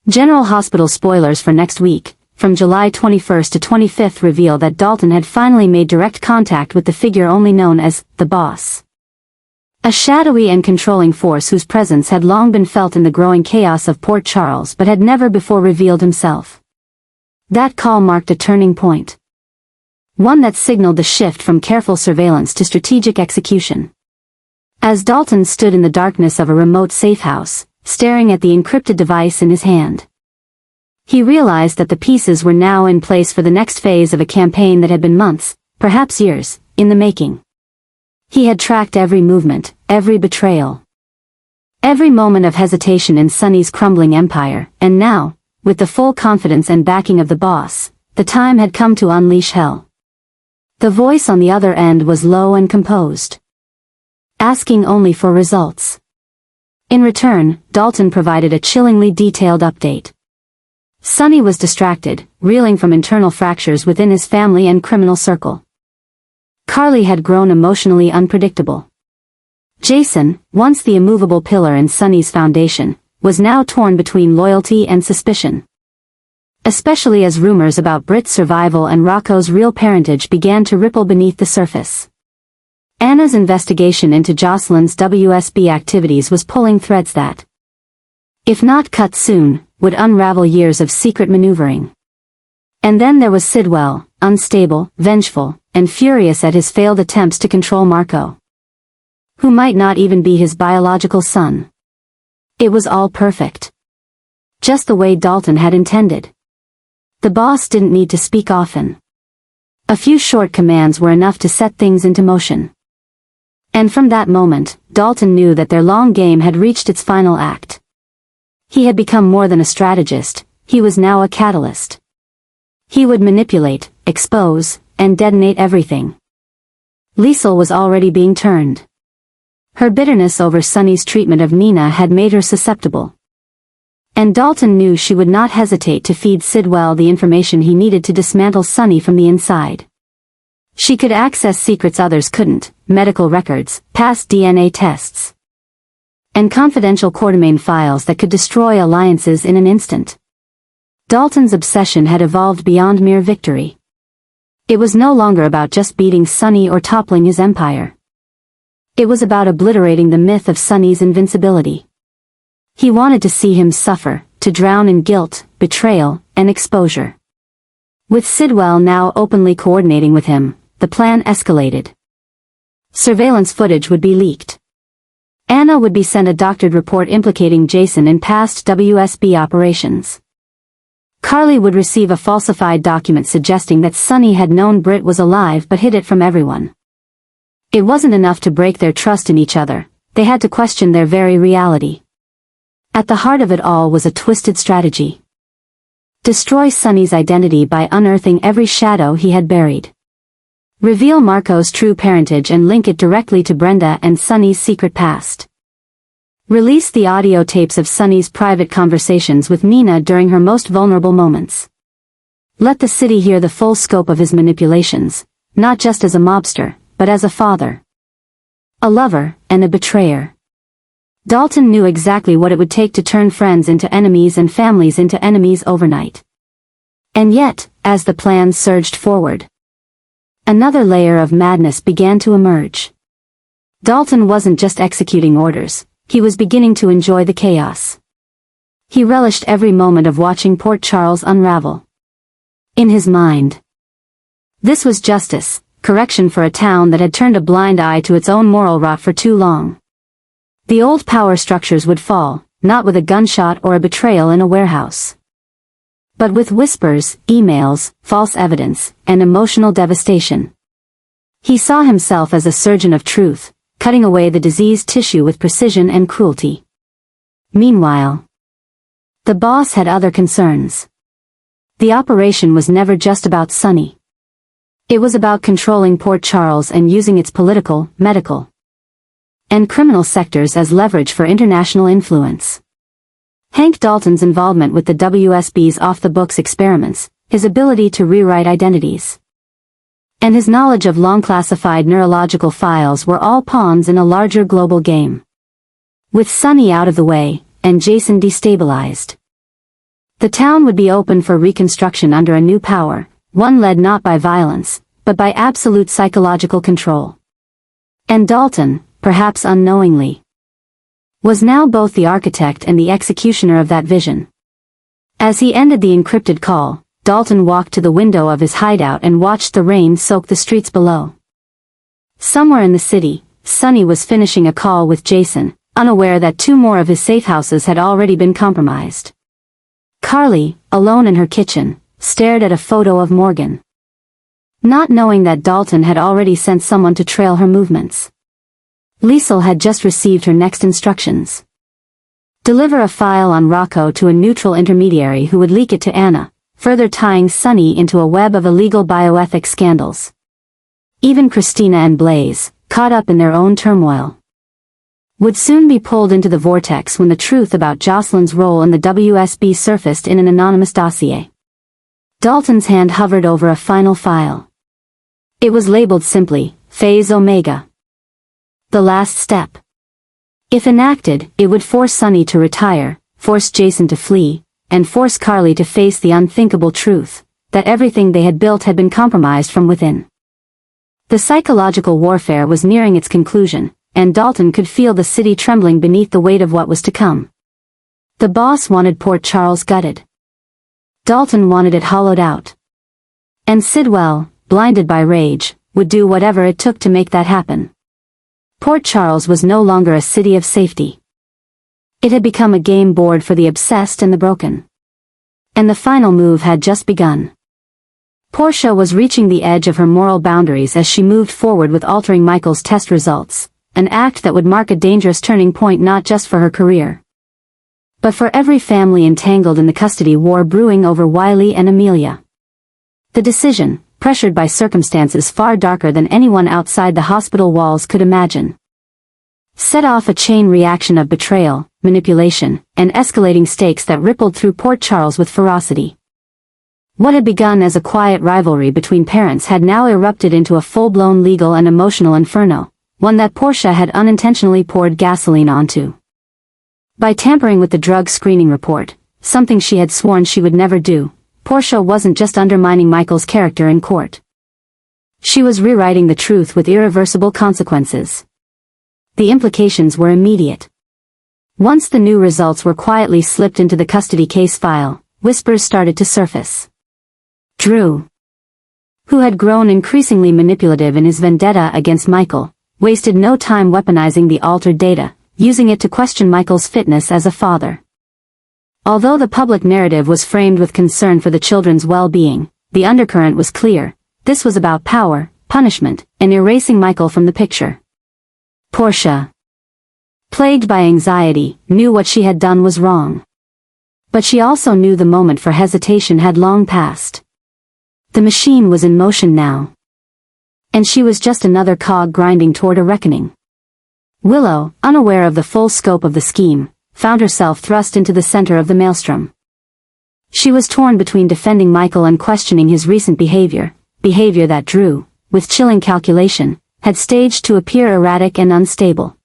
General Hospital spoilers for next week, from July 21st to 25th, reveal that Dalton had finally made direct contact with the figure only known as the boss. A shadowy and controlling force whose presence had long been felt in the growing chaos of Port Charles but had never before revealed himself. That call marked a turning point. One that signaled the shift from careful surveillance to strategic execution. As Dalton stood in the darkness of a remote safe house, staring at the encrypted device in his hand, he realized that the pieces were now in place for the next phase of a campaign that had been months, perhaps years, in the making. He had tracked every movement, every betrayal, every moment of hesitation in Sonny's crumbling empire, and now, with the full confidence and backing of the boss, the time had come to unleash hell. The voice on the other end was low and composed, asking only for results. In return, Dalton provided a chillingly detailed update. Sonny was distracted, reeling from internal fractures within his family and criminal circle. Carly had grown emotionally unpredictable. Jason, once the immovable pillar in Sonny's foundation, was now torn between loyalty and suspicion. Especially as rumors about Britt's survival and Rocco's real parentage began to ripple beneath the surface. Anna's investigation into Jocelyn's WSB activities was pulling threads that, if not cut soon, would unravel years of secret maneuvering. And then there was Sidwell, unstable, vengeful, and furious at his failed attempts to control Marco, who might not even be his biological son. It was all perfect. Just the way Dalton had intended. The boss didn't need to speak often. A few short commands were enough to set things into motion. And from that moment, Dalton knew that their long game had reached its final act. He had become more than a strategist, he was now a catalyst. He would manipulate, expose, and detonate everything. Liesl was already being turned. Her bitterness over Sonny's treatment of Nina had made her susceptible. And Dalton knew she would not hesitate to feed Sidwell the information he needed to dismantle Sonny from the inside. She could access secrets others couldn't, medical records, past DNA tests, and confidential Quartermain files that could destroy alliances in an instant. Dalton's obsession had evolved beyond mere victory. It was no longer about just beating Sonny or toppling his empire. It was about obliterating the myth of Sonny's invincibility. He wanted to see him suffer, to drown in guilt, betrayal, and exposure. With Sidwell now openly coordinating with him, the plan escalated. Surveillance footage would be leaked. Anna would be sent a doctored report implicating Jason in past WSB operations. Carly would receive a falsified document suggesting that Sonny had known Britt was alive but hid it from everyone. It wasn't enough to break their trust in each other, they had to question their very reality. At the heart of it all was a twisted strategy. Destroy Sonny's identity by unearthing every shadow he had buried. Reveal Marco's true parentage and link it directly to Brenda and Sonny's secret past. Release the audio tapes of Sonny's private conversations with Nina during her most vulnerable moments. Let the city hear the full scope of his manipulations, not just as a mobster, but as a father, a lover, and a betrayer. Dalton knew exactly what it would take to turn friends into enemies and families into enemies overnight. And yet, as the plan surged forward, another layer of madness began to emerge. Dalton wasn't just executing orders, he was beginning to enjoy the chaos. He relished every moment of watching Port Charles unravel. In his mind, this was justice, correction for a town that had turned a blind eye to its own moral rot for too long. The old power structures would fall, not with a gunshot or a betrayal in a warehouse, but with whispers, emails, false evidence, and emotional devastation. He saw himself as a surgeon of truth, cutting away the diseased tissue with precision and cruelty. Meanwhile, the boss had other concerns. The operation was never just about Sonny. It was about controlling Port Charles and using its political, medical, and criminal sectors as leverage for international influence. Hank Dalton's involvement with the WSB's off-the-books experiments, his ability to rewrite identities, and his knowledge of long-classified neurological files were all pawns in a larger global game. With Sonny out of the way, and Jason destabilized, The town would be open for reconstruction under a new power, one led not by violence, but by absolute psychological control. And Dalton, perhaps unknowingly, was now both the architect and the executioner of that vision. As he ended the encrypted call, Dalton walked to the window of his hideout and watched the rain soak the streets below. Somewhere in the city, Sonny was finishing a call with Jason, unaware that 2 more of his safe houses had already been compromised. Carly, alone in her kitchen, stared at a photo of Morgan, not knowing that Dalton had already sent someone to trail her movements. Liesl had just received her next instructions. Deliver a file on Rocco to a neutral intermediary who would leak it to Anna, further tying Sonny into a web of illegal bioethics scandals. Even Christina and Blaze, caught up in their own turmoil, would soon be pulled into the vortex when the truth about Jocelyn's role in the WSB surfaced in an anonymous dossier. Dalton's hand hovered over a final file. It was labeled simply, Phase Omega. The last step. If enacted, it would force Sonny to retire, force Jason to flee, and force Carly to face the unthinkable truth, that everything they had built had been compromised from within. The psychological warfare was nearing its conclusion, and Dalton could feel the city trembling beneath the weight of what was to come. The boss wanted Port Charles gutted. Dalton wanted it hollowed out. And Sidwell, blinded by rage, would do whatever it took to make that happen. Port Charles was no longer a city of safety. It had become a game board for the obsessed and the broken. And the final move had just begun. Portia was reaching the edge of her moral boundaries as she moved forward with altering Michael's test results, an act that would mark a dangerous turning point not just for her career, but for every family entangled in the custody war brewing over Wiley and Amelia. The decision, pressured by circumstances far darker than anyone outside the hospital walls could imagine, set off a chain reaction of betrayal, manipulation, and escalating stakes that rippled through Port Charles with ferocity. What had begun as a quiet rivalry between parents had now erupted into a full-blown legal and emotional inferno, one that Portia had unintentionally poured gasoline onto. By tampering with the drug screening report, something she had sworn she would never do, Portia wasn't just undermining Michael's character in court. She was rewriting the truth with irreversible consequences. The implications were immediate. Once the new results were quietly slipped into the custody case file, whispers started to surface. Drew, who had grown increasingly manipulative in his vendetta against Michael, wasted no time weaponizing the altered data, using it to question Michael's fitness as a father. Although the public narrative was framed with concern for the children's well-being, the undercurrent was clear. This was about power, punishment, and erasing Michael from the picture. Portia, plagued by anxiety, knew what she had done was wrong. But she also knew the moment for hesitation had long passed. The machine was in motion now. And she was just another cog grinding toward a reckoning. Willow, unaware of the full scope of the scheme, found herself thrust into the center of the maelstrom. She was torn between defending Michael and questioning his recent behavior that Drew, with chilling calculation, had staged to appear erratic and unstable.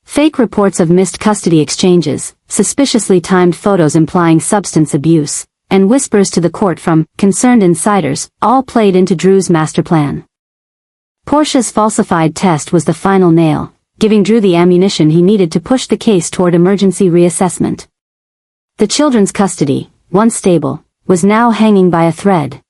Fake reports of missed custody exchanges, suspiciously timed photos implying substance abuse, and whispers to the court from concerned insiders, all played into Drew's master plan. Portia's falsified test was the final nail, giving Drew the ammunition he needed to push the case toward emergency reassessment. The children's custody, once stable, was now hanging by a thread.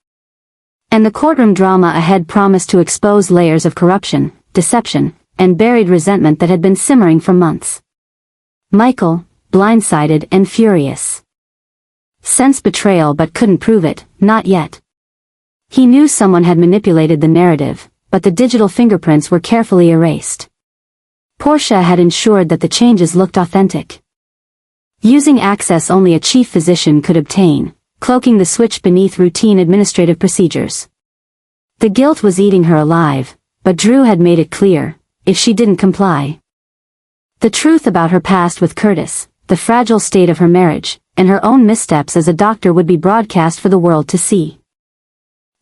And the courtroom drama ahead promised to expose layers of corruption, deception, and buried resentment that had been simmering for months. Michael, blindsided and furious, sensed betrayal but couldn't prove it, not yet. He knew someone had manipulated the narrative, but the digital fingerprints were carefully erased. Portia had ensured that the changes looked authentic. Using access only a chief physician could obtain, cloaking the switch beneath routine administrative procedures. The guilt was eating her alive, but Drew had made it clear, if she didn't comply, the truth about her past with Curtis, the fragile state of her marriage, and her own missteps as a doctor would be broadcast for the world to see.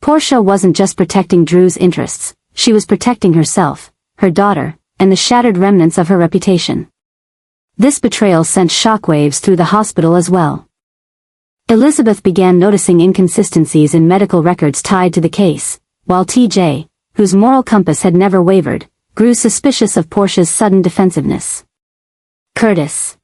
Portia wasn't just protecting Drew's interests, she was protecting herself, her daughter, and the shattered remnants of her reputation. This betrayal sent shockwaves through the hospital as well. Elizabeth began noticing inconsistencies in medical records tied to the case, while TJ, whose moral compass had never wavered, grew suspicious of Portia's sudden defensiveness. Curtis,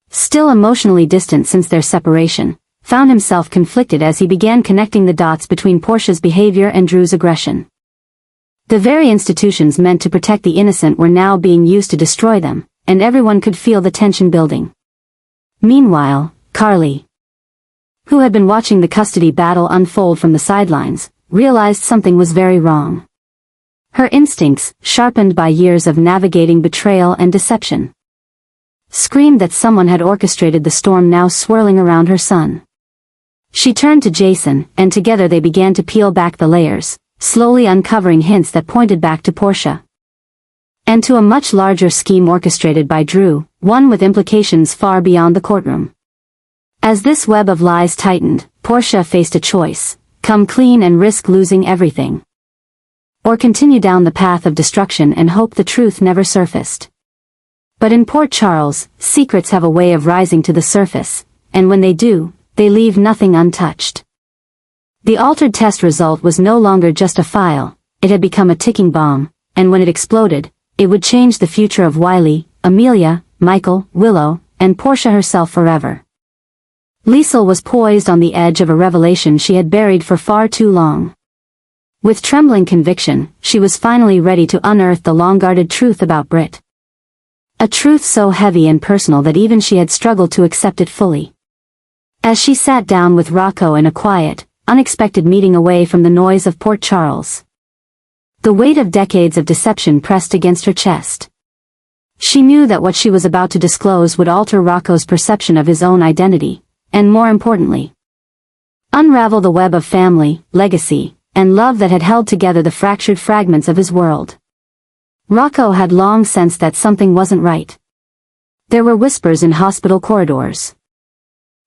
still emotionally distant since their separation, found himself conflicted as he began connecting the dots between Portia's behavior and Drew's aggression. The very institutions meant to protect the innocent were now being used to destroy them, and everyone could feel the tension building. Meanwhile, Carly, who had been watching the custody battle unfold from the sidelines, realized something was very wrong. Her instincts, sharpened by years of navigating betrayal and deception, screamed that someone had orchestrated the storm now swirling around her son. She turned to Jason, and together they began to peel back the layers, slowly uncovering hints that pointed back to Portia. And to a much larger scheme orchestrated by Drew, one with implications far beyond the courtroom. As this web of lies tightened, Portia faced a choice: come clean and risk losing everything, or continue down the path of destruction and hope the truth never surfaced. But in Port Charles, secrets have a way of rising to the surface, and when they do, they leave nothing untouched. The altered test result was no longer just a file, it had become a ticking bomb, and when it exploded, it would change the future of Wiley, Amelia, Michael, Willow, and Portia herself forever. Liesl was poised on the edge of a revelation she had buried for far too long. With trembling conviction, she was finally ready to unearth the long-guarded truth about Britt. A truth so heavy and personal that even she had struggled to accept it fully. As she sat down with Rocco in a quiet, unexpected meeting away from the noise of Port Charles, the weight of decades of deception pressed against her chest. She knew that what she was about to disclose would alter Rocco's perception of his own identity, and more importantly, unravel the web of family, legacy, and love that had held together the fractured fragments of his world. Rocco had long sensed that something wasn't right. There were whispers in hospital corridors,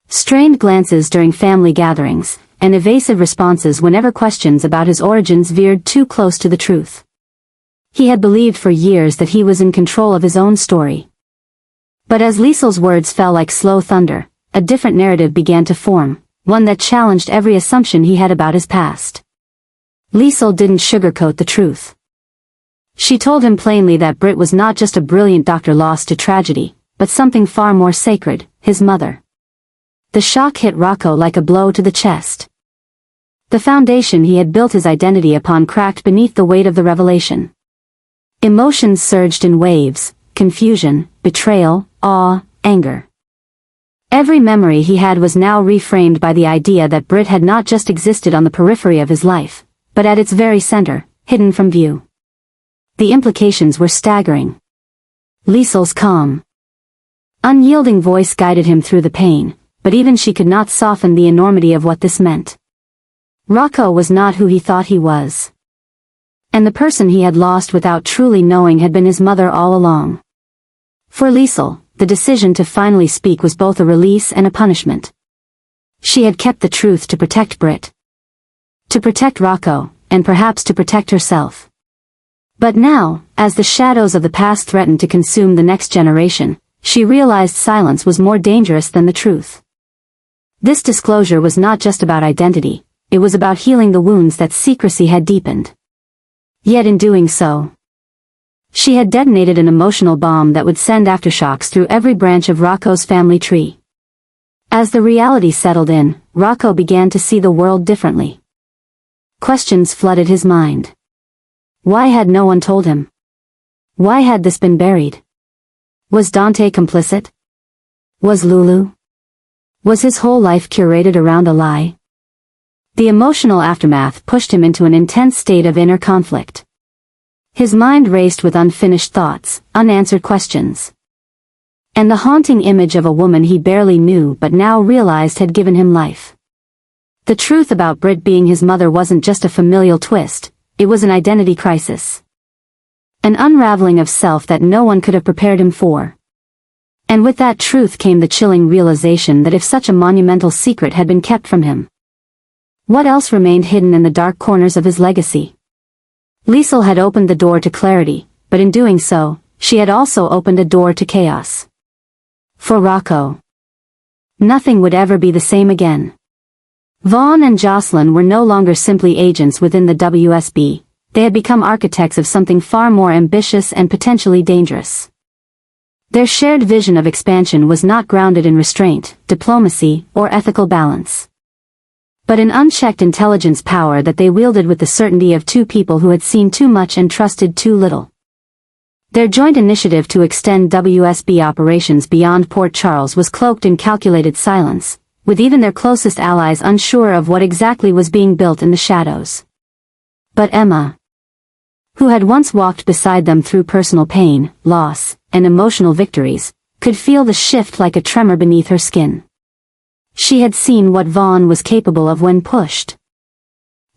strained glances during family gatherings, and evasive responses whenever questions about his origins veered too close to the truth. He had believed for years that he was in control of his own story. But as Liesl's words fell like slow thunder, a different narrative began to form, one that challenged every assumption he had about his past. Liesl didn't sugarcoat the truth. She told him plainly that Britt was not just a brilliant doctor lost to tragedy, but something far more sacred, his mother. The shock hit Rocco like a blow to the chest. The foundation he had built his identity upon cracked beneath the weight of the revelation. Emotions surged in waves: confusion, betrayal, awe, anger. Every memory he had was now reframed by the idea that Britt had not just existed on the periphery of his life, but at its very center, hidden from view. The implications were staggering. Liesl's calm, unyielding voice guided him through the pain, but even she could not soften the enormity of what this meant. Rocco was not who he thought he was. And the person he had lost without truly knowing had been his mother all along. For Liesl, the decision to finally speak was both a release and a punishment. She had kept the truth to protect Britt, to protect Rocco, and perhaps to protect herself. But now, as the shadows of the past threatened to consume the next generation, she realized silence was more dangerous than the truth. This disclosure was not just about identity, it was about healing the wounds that secrecy had deepened. Yet in doing so, she had detonated an emotional bomb that would send aftershocks through every branch of Rocco's family tree. As the reality settled in, Rocco began to see the world differently. Questions flooded his mind. Why had no one told him? Why had this been buried? Was Dante complicit? Was Lulu? Was his whole life curated around a lie? The emotional aftermath pushed him into an intense state of inner conflict. His mind raced with unfinished thoughts, unanswered questions. And the haunting image of a woman he barely knew but now realized had given him life. The truth about Britt being his mother wasn't just a familial twist, it was an identity crisis. An unraveling of self that no one could have prepared him for. And with that truth came the chilling realization that if such a monumental secret had been kept from him, what else remained hidden in the dark corners of his legacy? Liesl had opened the door to clarity, but in doing so, she had also opened a door to chaos. For Rocco, Nothing would ever be the same again. Vaughn and Jocelyn were no longer simply agents within the WSB, they had become architects of something far more ambitious and potentially dangerous. Their shared vision of expansion was not grounded in restraint, diplomacy, or ethical balance, but in unchecked intelligence power that they wielded with the certainty of two people who had seen too much and trusted too little. Their joint initiative to extend WSB operations beyond Port Charles was cloaked in calculated silence, with even their closest allies unsure of what exactly was being built in the shadows. But Emma, who had once walked beside them through personal pain, loss, and emotional victories, could feel the shift like a tremor beneath her skin. She had seen what Vaughn was capable of when pushed,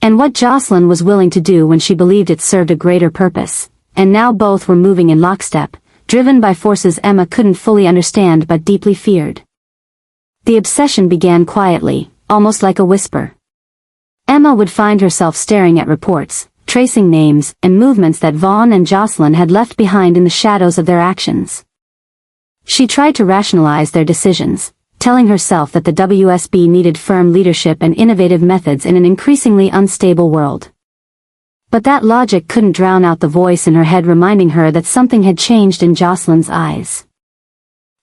and what Jocelyn was willing to do when she believed it served a greater purpose, and now both were moving in lockstep, driven by forces Emma couldn't fully understand but deeply feared. The obsession began quietly, almost like a whisper. Emma would find herself staring at reports, tracing names and movements that Vaughn and Jocelyn had left behind in the shadows of their actions. She tried to rationalize their decisions, telling herself that the WSB needed firm leadership and innovative methods in an increasingly unstable world. But that logic couldn't drown out the voice in her head reminding her that something had changed in Jocelyn's eyes.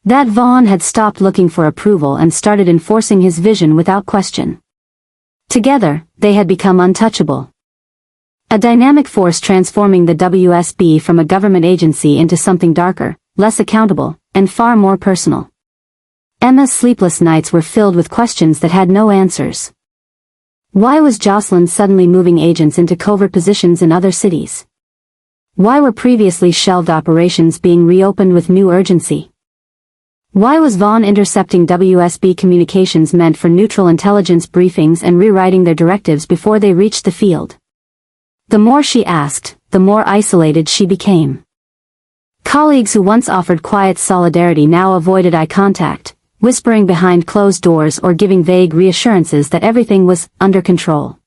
That Vaughn had stopped looking for approval and started enforcing his vision without question. Together, they had become untouchable. A dynamic force transforming the WSB from a government agency into something darker, less accountable, and far more personal. Emma's sleepless nights were filled with questions that had no answers. Why was Jocelyn suddenly moving agents into covert positions in other cities? Why were previously shelved operations being reopened with new urgency? Why was Vaughn intercepting WSB communications meant for neutral intelligence briefings and rewriting their directives before they reached the field? The more she asked, the more isolated she became. Colleagues who once offered quiet solidarity now avoided eye contact, whispering behind closed doors or giving vague reassurances that everything was under control.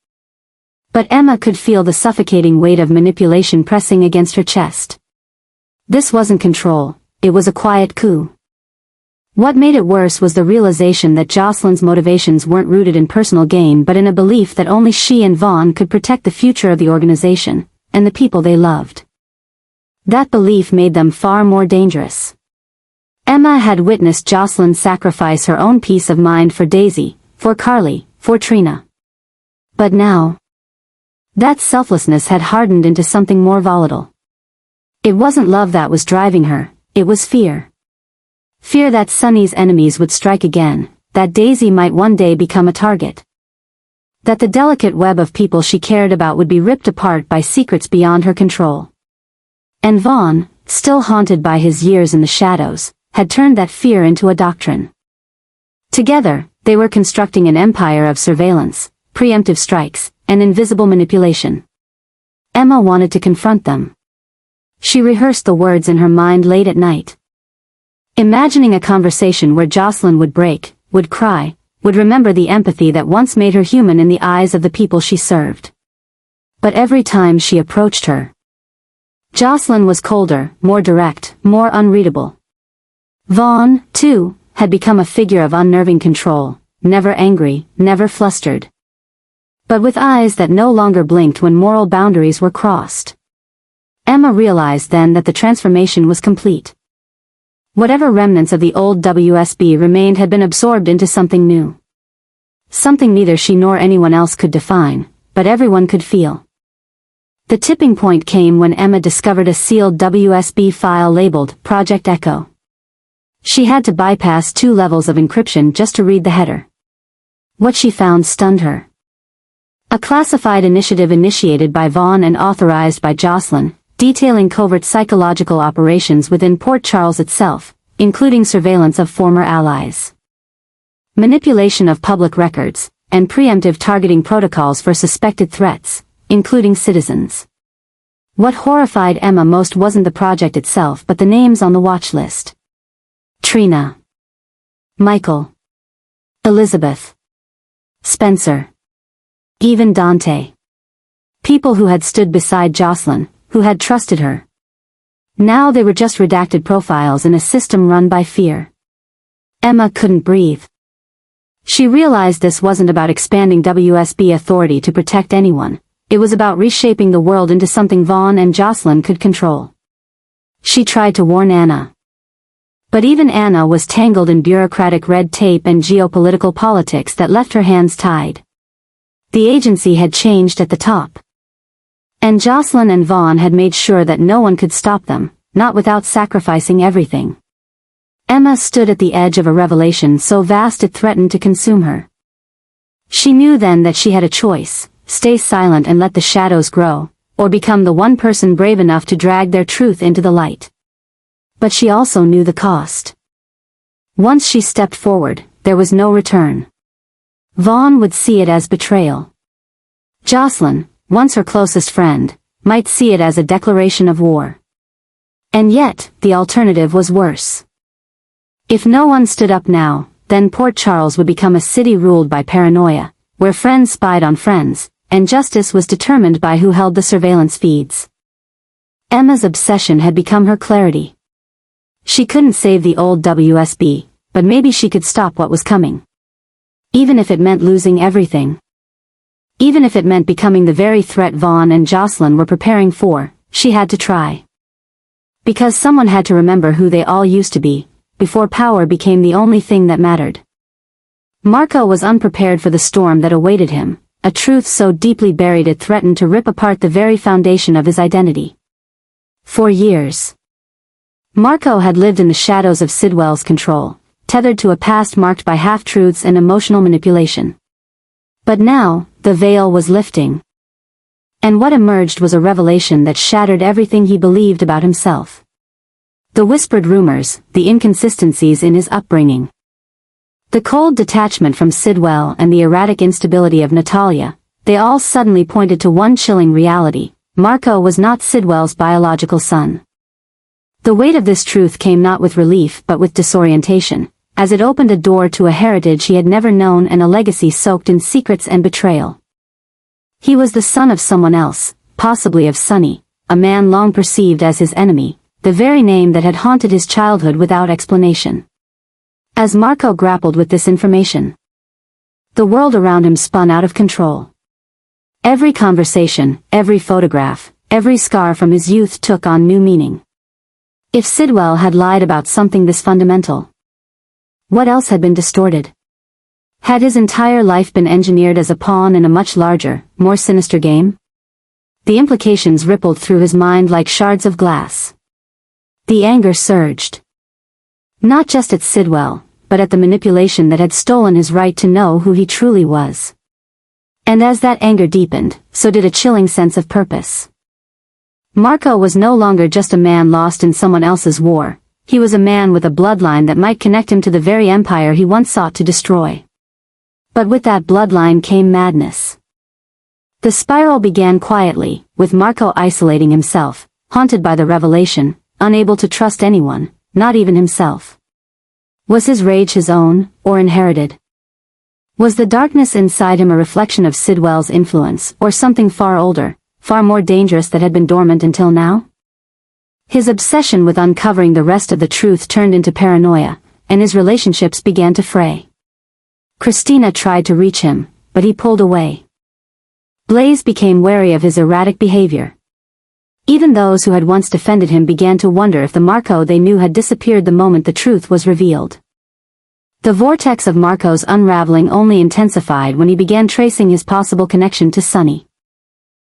But Emma could feel the suffocating weight of manipulation pressing against her chest. This wasn't control, it was a quiet coup. What made it worse was the realization that Jocelyn's motivations weren't rooted in personal gain but in a belief that only she and Vaughn could protect the future of the organization, and the people they loved. That belief made them far more dangerous. Emma had witnessed Jocelyn sacrifice her own peace of mind for Daisy, for Carly, for Trina. But now, that selflessness had hardened into something more volatile. It wasn't love that was driving her, it was fear. Fear that Sunny's enemies would strike again, that Daisy might one day become a target. That the delicate web of people she cared about would be ripped apart by secrets beyond her control. And Vaughn, still haunted by his years in the shadows, had turned that fear into a doctrine. Together, they were constructing an empire of surveillance, preemptive strikes, and invisible manipulation. Emma wanted to confront them. She rehearsed the words in her mind late at night, imagining a conversation where Jocelyn would break, would cry, would remember the empathy that once made her human in the eyes of the people she served. But every time she approached her, Jocelyn was colder, more direct, more unreadable. Vaughn, too, had become a figure of unnerving control, never angry, never flustered, but with eyes that no longer blinked when moral boundaries were crossed. Emma realized then that the transformation was complete. Whatever remnants of the old WSB remained had been absorbed into something new. Something neither she nor anyone else could define, but everyone could feel. The tipping point came when Emma discovered a sealed WSB file labeled Project Echo. She had to bypass 2 levels of encryption just to read the header. What she found stunned her. A classified initiative initiated by Vaughn and authorized by Jocelyn, detailing covert psychological operations within Port Charles itself, including surveillance of former allies, manipulation of public records, and preemptive targeting protocols for suspected threats, including citizens. What horrified Emma most wasn't the project itself but the names on the watch list. Trina, Michael, Elizabeth, Spencer, even Dante. People who had stood beside Jocelyn, who had trusted her. Now they were just redacted profiles in a system run by fear. Emma couldn't breathe. She realized this wasn't about expanding WSB authority to protect anyone. It was about reshaping the world into something Vaughn and Jocelyn could control. She tried to warn Anna. But even Anna was tangled in bureaucratic red tape and geopolitical politics that left her hands tied. The agency had changed at the top. And Jocelyn and Vaughn had made sure that no one could stop them, not without sacrificing everything. Emma stood at the edge of a revelation so vast it threatened to consume her. She knew then that she had a choice: stay silent and let the shadows grow, or become the one person brave enough to drag their truth into the light. But she also knew the cost. Once she stepped forward, there was no return. Vaughn would see it as betrayal. Jocelyn, once her closest friend, might see it as a declaration of war. And yet, the alternative was worse. If no one stood up now, then Port Charles would become a city ruled by paranoia, where friends spied on friends, and justice was determined by who held the surveillance feeds. Emma's obsession had become her clarity. She couldn't save the old WSB, but maybe she could stop what was coming. Even if it meant losing everything. Even if it meant becoming the very threat Vaughn and Jocelyn were preparing for, she had to try. Because someone had to remember who they all used to be, before power became the only thing that mattered. Marco was unprepared for the storm that awaited him, a truth so deeply buried it threatened to rip apart the very foundation of his identity. For years, Marco had lived in the shadows of Sidwell's control, tethered to a past marked by half-truths and emotional manipulation. But now, the veil was lifting. And what emerged was a revelation that shattered everything he believed about himself. The whispered rumors, the inconsistencies in his upbringing. The cold detachment from Sidwell and the erratic instability of Natalia, they all suddenly pointed to one chilling reality: Marco was not Sidwell's biological son. The weight of this truth came not with relief but with disorientation, as it opened a door to a heritage he had never known and a legacy soaked in secrets and betrayal. He was the son of someone else, possibly of Sonny, a man long perceived as his enemy, the very name that had haunted his childhood without explanation. As Marco grappled with this information, the world around him spun out of control. Every conversation, every photograph, every scar from his youth took on new meaning. If Sidwell had lied about something this fundamental, what else had been distorted? Had his entire life been engineered as a pawn in a much larger, more sinister game? The implications rippled through his mind like shards of glass. The anger surged. Not just at Sidwell, but at the manipulation that had stolen his right to know who he truly was. And as that anger deepened, so did a chilling sense of purpose. Marco was no longer just a man lost in someone else's war. He was a man with a bloodline that might connect him to the very empire he once sought to destroy. But with that bloodline came madness. The spiral began quietly, with Marco isolating himself, haunted by the revelation, unable to trust anyone, not even himself. Was his rage his own, or inherited? Was the darkness inside him a reflection of Sidwell's influence, or something far older, far more dangerous that had been dormant until now? His obsession with uncovering the rest of the truth turned into paranoia, and his relationships began to fray. Christina tried to reach him, but he pulled away. Blaise became wary of his erratic behavior. Even those who had once defended him began to wonder if the Marco they knew had disappeared the moment the truth was revealed. The vortex of Marco's unraveling only intensified when he began tracing his possible connection to Sonny.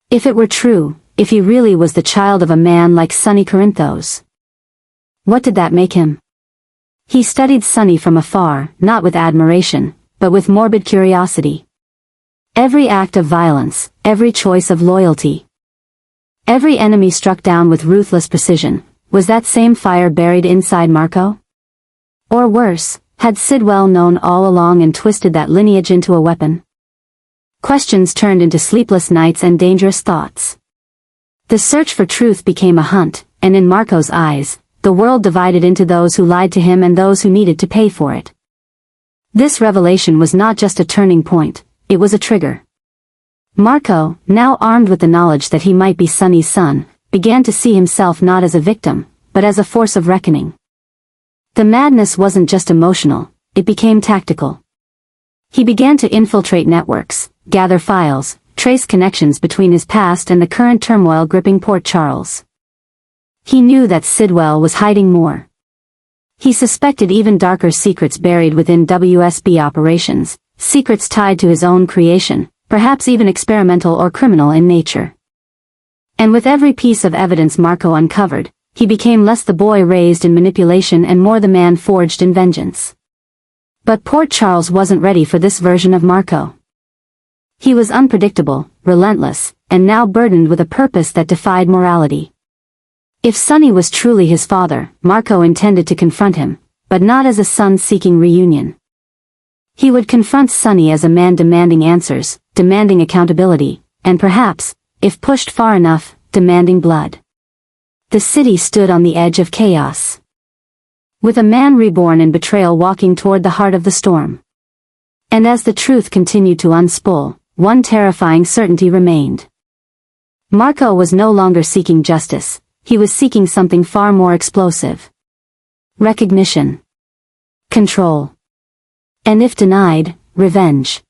If it were true, if he really was the child of a man like Sonny Corinthos, what did that make him? He studied Sonny from afar, not with admiration, but with morbid curiosity. Every act of violence, every choice of loyalty, every enemy struck down with ruthless precision. Was that same fire buried inside Marco? Or worse, had Sidwell known all along and twisted that lineage into a weapon? Questions turned into sleepless nights and dangerous thoughts. The search for truth became a hunt, and in Marco's eyes, the world divided into those who lied to him and those who needed to pay for it. This revelation was not just a turning point, it was a trigger. Marco, now armed with the knowledge that he might be Sonny's son, began to see himself not as a victim, but as a force of reckoning. The madness wasn't just emotional, it became tactical. He began to infiltrate networks, gather files, trace connections between his past and the current turmoil gripping Port Charles. He knew that Sidwell was hiding more. He suspected even darker secrets buried within WSB operations, secrets tied to his own creation, perhaps even experimental or criminal in nature. And with every piece of evidence Marco uncovered, he became less the boy raised in manipulation and more the man forged in vengeance. But Port Charles wasn't ready for this version of Marco. He was unpredictable, relentless, and now burdened with a purpose that defied morality. If Sonny was truly his father, Marco intended to confront him, but not as a son seeking reunion. He would confront Sonny as a man demanding answers, demanding accountability, and perhaps, if pushed far enough, demanding blood. The city stood on the edge of chaos, with a man reborn in betrayal walking toward the heart of the storm. And as the truth continued to unspool, one terrifying certainty remained. Marco was no longer seeking justice, he was seeking something far more explosive. Recognition. Control. And if denied, revenge.